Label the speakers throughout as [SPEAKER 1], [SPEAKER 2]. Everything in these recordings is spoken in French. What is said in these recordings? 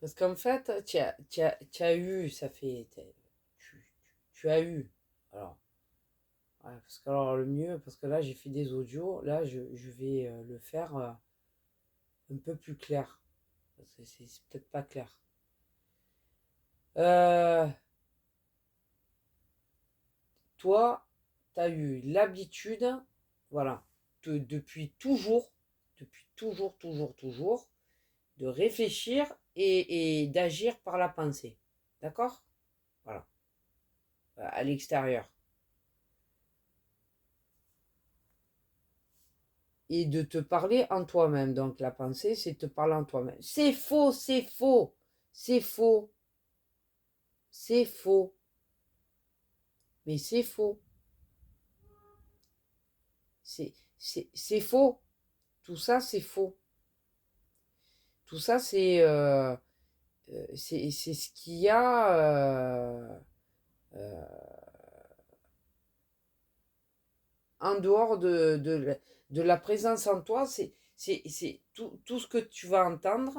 [SPEAKER 1] Parce qu'en fait, tu as eu, ça fait, tu as eu. Alors, ouais, parce que alors le mieux, parce que là j'ai fait des audios, là je vais le faire un peu plus clair. Parce que c'est peut-être pas clair. Euh, Toi, tu as eu l'habitude, voilà, depuis toujours, de réfléchir et d'agir par la pensée. D'accord? Voilà, à l'extérieur. Et de te parler en toi-même. Donc la pensée, c'est te parler en toi-même. C'est faux, c'est faux, c'est faux, c'est faux, mais c'est faux. C'est faux. Tout ça, c'est faux. Tout ça, c'est ce qu'il y a euh, en dehors de la présence en toi. C'est tout ce que tu vas entendre,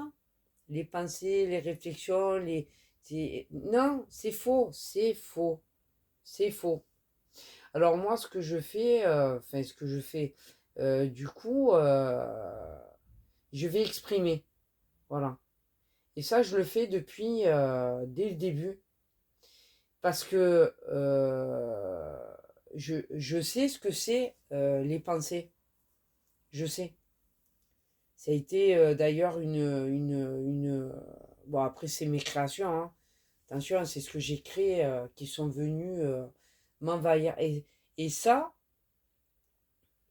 [SPEAKER 1] les pensées, les réflexions, non, c'est faux, c'est faux, c'est faux. Alors moi, ce que je fais, enfin ce que je fais, du coup, je vais exprimer, voilà. Et ça, je le fais depuis dès le début, parce que je sais ce que c'est les pensées, je sais. Ça a été d'ailleurs bon, après, c'est mes créations, hein. Attention, c'est ce que j'ai créé qui sont venus m'envahir. Et ça,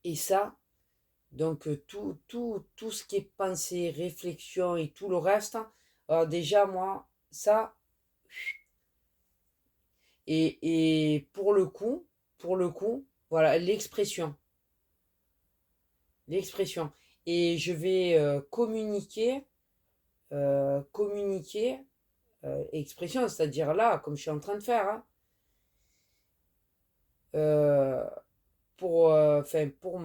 [SPEAKER 1] et ça, donc tout ce qui est pensée, réflexion et tout le reste, alors déjà, moi, ça, et pour le coup, voilà, l'expression. Et je vais communiquer expression, c'est-à-dire là, comme je suis en train de faire, hein, euh, enfin, pour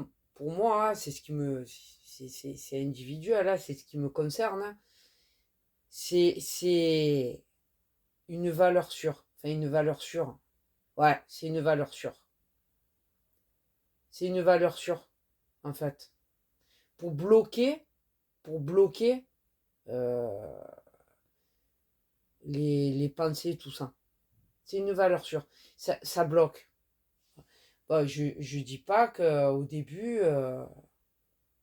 [SPEAKER 1] moi, hein, c'est ce qui me, c'est individuel, là, c'est ce qui me concerne, hein. C'est une valeur sûre, enfin une valeur sûre. Ouais, c'est une valeur sûre. C'est une valeur sûre, en fait. Pour bloquer, pour bloquer euh, les pensées, tout ça. C'est une valeur sûre. Ça bloque. Bon, je dis pas qu'au début,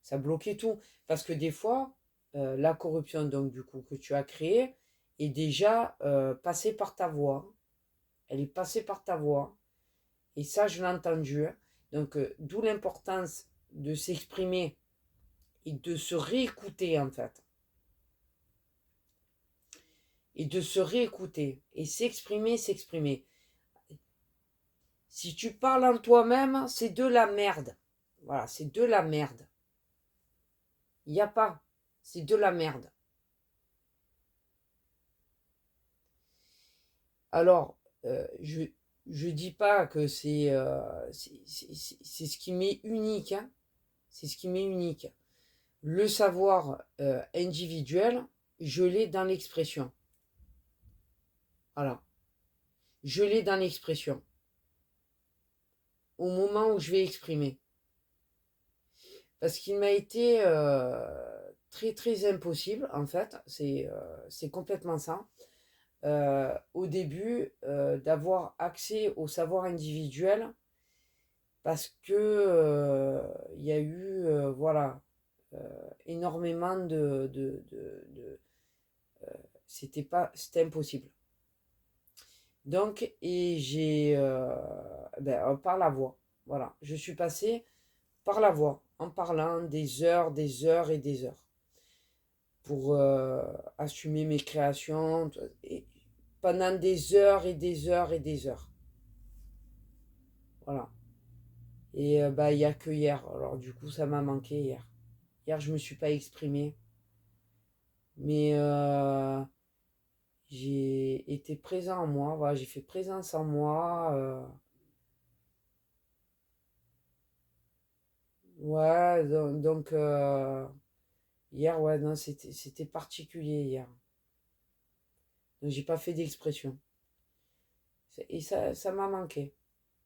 [SPEAKER 1] ça bloquait tout. Parce que des fois, la corruption, donc du coup, que tu as créée, est déjà passée par ta voix. Elle est passée par ta voix. Et ça, je l'ai entendu, hein. Donc, d'où l'importance de s'exprimer et de se réécouter, en fait. Et de se réécouter. Et s'exprimer. Si tu parles en toi-même, c'est de la merde. Voilà, c'est de la merde. Il n'y a pas. C'est de la merde. Alors, je dis pas que c'est ce qui m'est unique, hein. C'est ce qui m'est unique. Le savoir individuel, je l'ai dans l'expression. Voilà. Je l'ai dans l'expression. Au moment où je vais exprimer. Parce qu'il m'a été très très impossible, en fait. C'est complètement ça. Au début, d'avoir accès au savoir individuel parce que il y a eu voilà énormément c'était impossible. Donc et j'ai par la voix, voilà, je suis passée par la voix en parlant des heures et des heures pour assumer mes créations et pendant des heures et des heures et des heures, voilà. Et bah il y a que hier, alors du coup ça m'a manqué hier. Hier je me suis pas exprimée, mais j'ai été présent en moi, voilà, j'ai fait présence en moi. Ouais, donc hier, ouais, non, c'était particulier hier. Donc, j'ai pas fait d'expression. Et ça m'a manqué,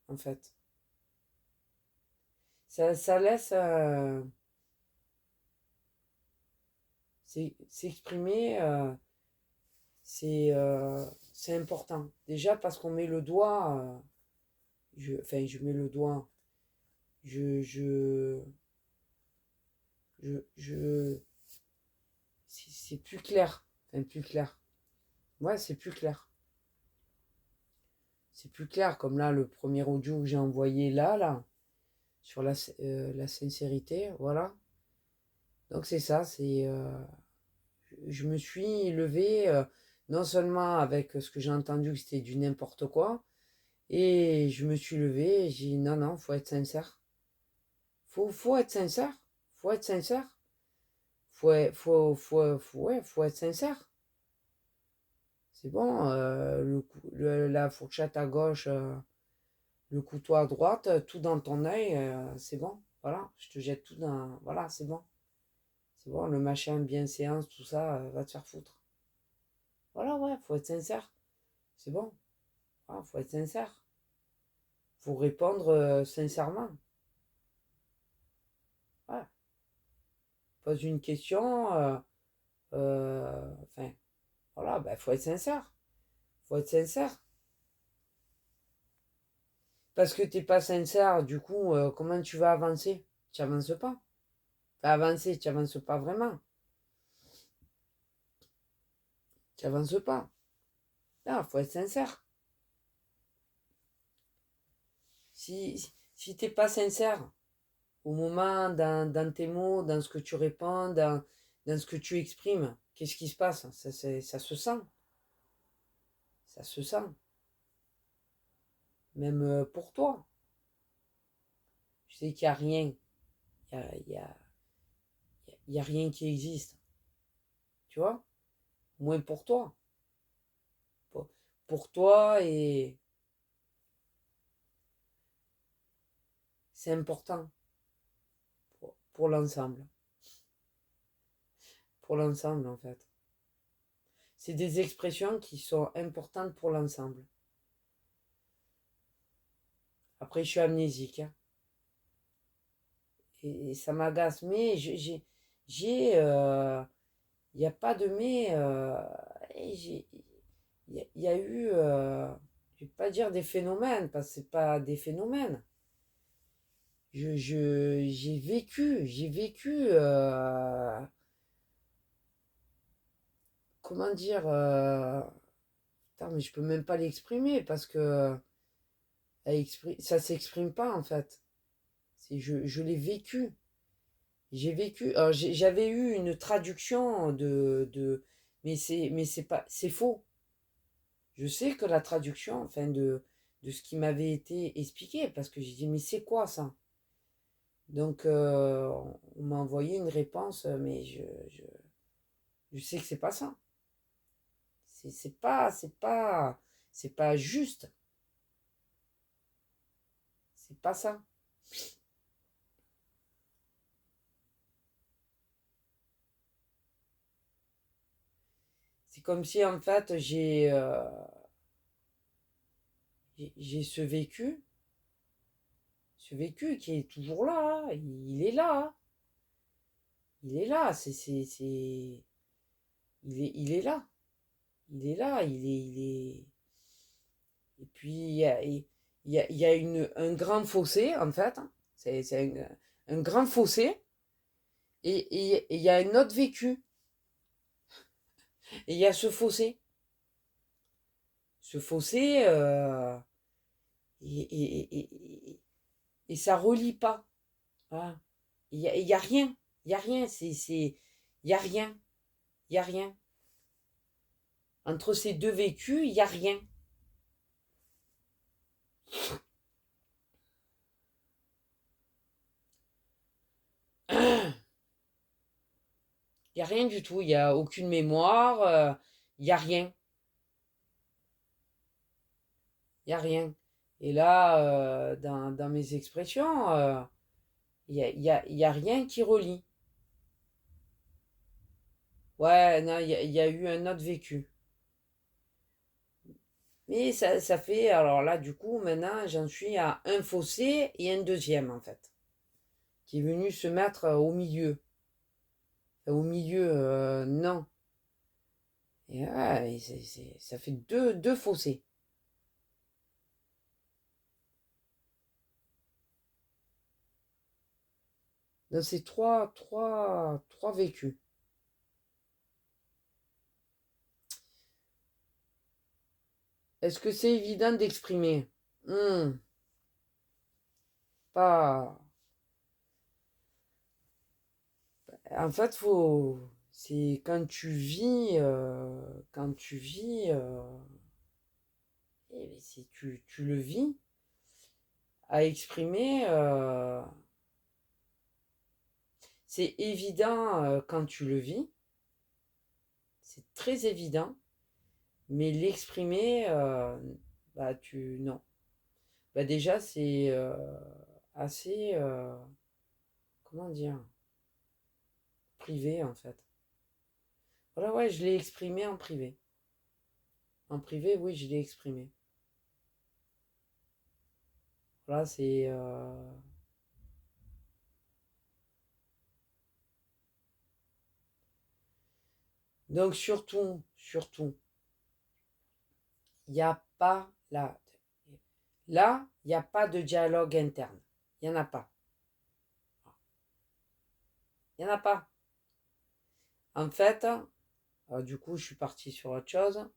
[SPEAKER 1] en fait. Ça laisse s'exprimer, c'est important. Déjà parce qu'on met le doigt, enfin, je mets le doigt, je, je, je, c'est plus clair. Enfin, plus clair. Ouais, c'est plus clair. C'est plus clair, comme là, le premier audio que j'ai envoyé là, sur la sincérité, voilà. Donc c'est ça, je me suis levée, non seulement avec ce que j'ai entendu que c'était du n'importe quoi, et je me suis levée et j'ai dit non, non, faut être sincère. Faut être sincère. Faut être sincère. Ouais, faut être sincère. C'est bon, la fourchette à gauche, le couteau à droite, tout dans ton œil, c'est bon. Voilà, je te jette tout dans. Voilà, c'est bon. C'est bon, le machin bien séance, tout ça, va te faire foutre. Voilà, ouais, faut être sincère. C'est bon. Voilà, faut être sincère. Faut répondre sincèrement. Ouais. Pose une question, enfin, voilà, ben, faut être sincère. Faut être sincère. Parce que t'es pas sincère, du coup, comment tu vas avancer? Tu avances pas. Avancer, tu avances pas vraiment. Tu avances pas. Non, faut être sincère. Si t'es pas sincère, au moment, dans tes mots, dans ce que tu réponds, dans ce que tu exprimes, qu'est-ce qui se passe? Ça se sent. Ça se sent. Même pour toi. Je sais qu'il n'y a rien. Il y a, il y a, il y a rien qui existe. Tu vois? Moins pour toi. Pour toi, et c'est important pour l'ensemble. Pour l'ensemble, en fait. C'est des expressions qui sont importantes pour l'ensemble. Après, je suis amnésique, hein, et ça m'agace. Mais il n'y a pas de mais. Il y a eu, je ne vais pas dire des phénomènes, parce que c'est pas des phénomènes. J'ai vécu, comment dire, putain, mais je peux même pas l'exprimer parce que ça s'exprime pas en fait. Je l'ai vécu. J'ai vécu. Alors, j'avais eu une traduction mais c'est pas, c'est faux. Je sais que la traduction, enfin de ce qui m'avait été expliqué, parce que j'ai dit mais c'est quoi ça? Donc on m'a envoyé une réponse, mais je sais que c'est pas ça. C'est pas juste. C'est pas ça. C'est comme si en fait j'ai ce vécu qui est toujours là, hein. Il est là, hein. Il est là. Il est là. Il est là. Et puis il y a un grand fossé en fait, hein. C'est un grand fossé. Et il y a un autre vécu. Et il y a ce fossé. Ce fossé, et ça relie pas. Voilà. Il y a rien. Il y a rien. Il y a rien. Il y a rien. Entre ces deux vécus, il y a rien. Il y a rien du tout. Il y a aucune mémoire. Il y a rien. Il y a rien. Et là, dans mes expressions, il y a rien qui relie. Ouais, non, il y a eu un autre vécu. Mais ça fait, alors là, du coup, maintenant, j'en suis à un fossé et un deuxième, en fait, qui est venu se mettre au milieu. Au milieu, non. Et ouais, ça fait deux fossés. Donc c'est trois vécus. Est-ce que c'est évident d'exprimer? Hmm, pas. En fait, faut. C'est quand tu vis, si tu le vis, à exprimer, c'est évident quand tu le vis, c'est très évident, mais l'exprimer, non. Bah déjà, c'est assez, comment dire, privé en fait. Voilà, ouais, je l'ai exprimé en privé. En privé, oui, je l'ai exprimé. Voilà, c'est. Donc, surtout, il n'y a pas là. Là, il n'y a pas de dialogue interne. Il n'y en a pas. Il n'y en a pas. En fait, du coup, je suis partie sur autre chose.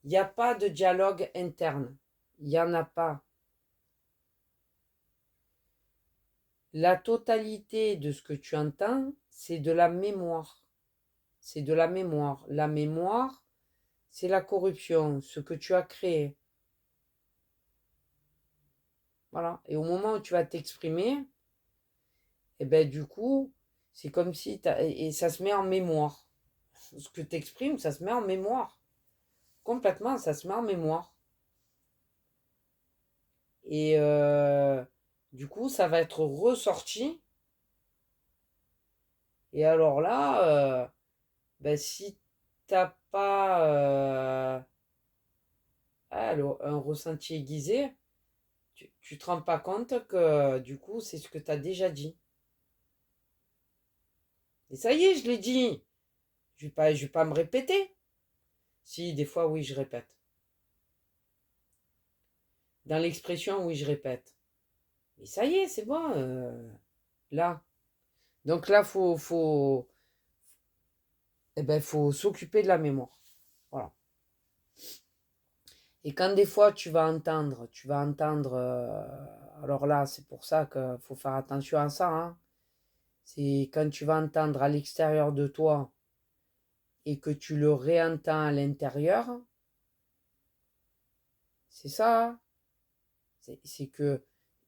[SPEAKER 1] Il n'y a pas de dialogue interne. Il n'y en a pas. La totalité de ce que tu entends, c'est de la mémoire. C'est de la mémoire. La mémoire, c'est la corruption, ce que tu as créé. Voilà. Et au moment où tu vas t'exprimer, et ben du coup, c'est comme si et ça se met en mémoire. Ce que tu exprimes, ça se met en mémoire. Complètement, ça se met en mémoire. Et du coup, ça va être ressorti. Et alors là, ben, si t'as pas un ressenti aiguisé, tu te rends pas compte que du coup, c'est ce que tu as déjà dit. Et ça y est, je l'ai dit. Je vais pas me répéter. Si, des fois, oui, je répète. Dans l'expression, oui, je répète. Mais ça y est, c'est bon. Là. Donc là, faut s'occuper de la mémoire. Voilà. Et quand des fois tu vas entendre, alors là, c'est pour ça qu'il faut faire attention à ça, hein. C'est quand tu vas entendre à l'extérieur de toi et que tu le réentends à l'intérieur, c'est ça, hein. C'est que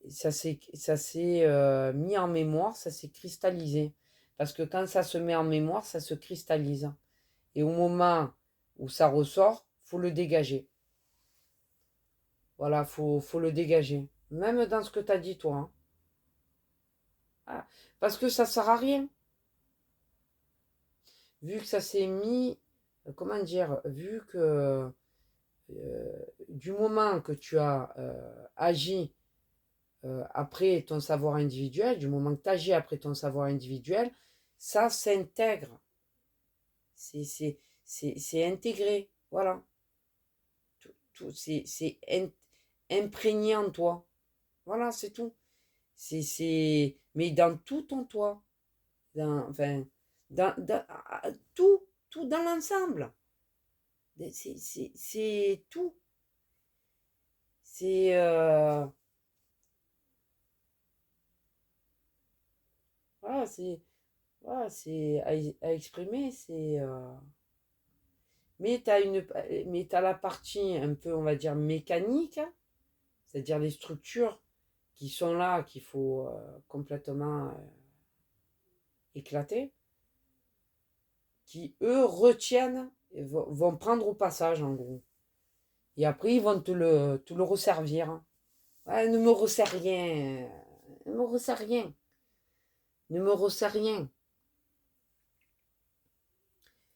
[SPEAKER 1] ça s'est mis en mémoire, ça s'est cristallisé. Parce que quand ça se met en mémoire, ça se cristallise. Et au moment où ça ressort, faut le dégager. Voilà, faut le dégager. Même dans ce que tu as dit, toi, hein. Ah, parce que ça sert à rien. Vu que ça s'est mis, comment dire, vu que du moment que tu as agi après ton savoir individuel, du moment que tu agis après ton savoir individuel, ça s'intègre. C'est intégré. Voilà. C'est imprégné en toi. Voilà, c'est tout. Mais dans tout en toi. Enfin, tout dans l'ensemble. C'est tout. C'est voilà, c'est à exprimer, mais t'as la partie un peu, on va dire, mécanique, c'est-à-dire les structures qui sont là, qu'il faut complètement éclater, qui eux retiennent, et vont prendre au passage en gros. Et après, ils vont te le resservir. Ouais, ne me resserre rien. Ne me resserre rien. Ne me resserre rien.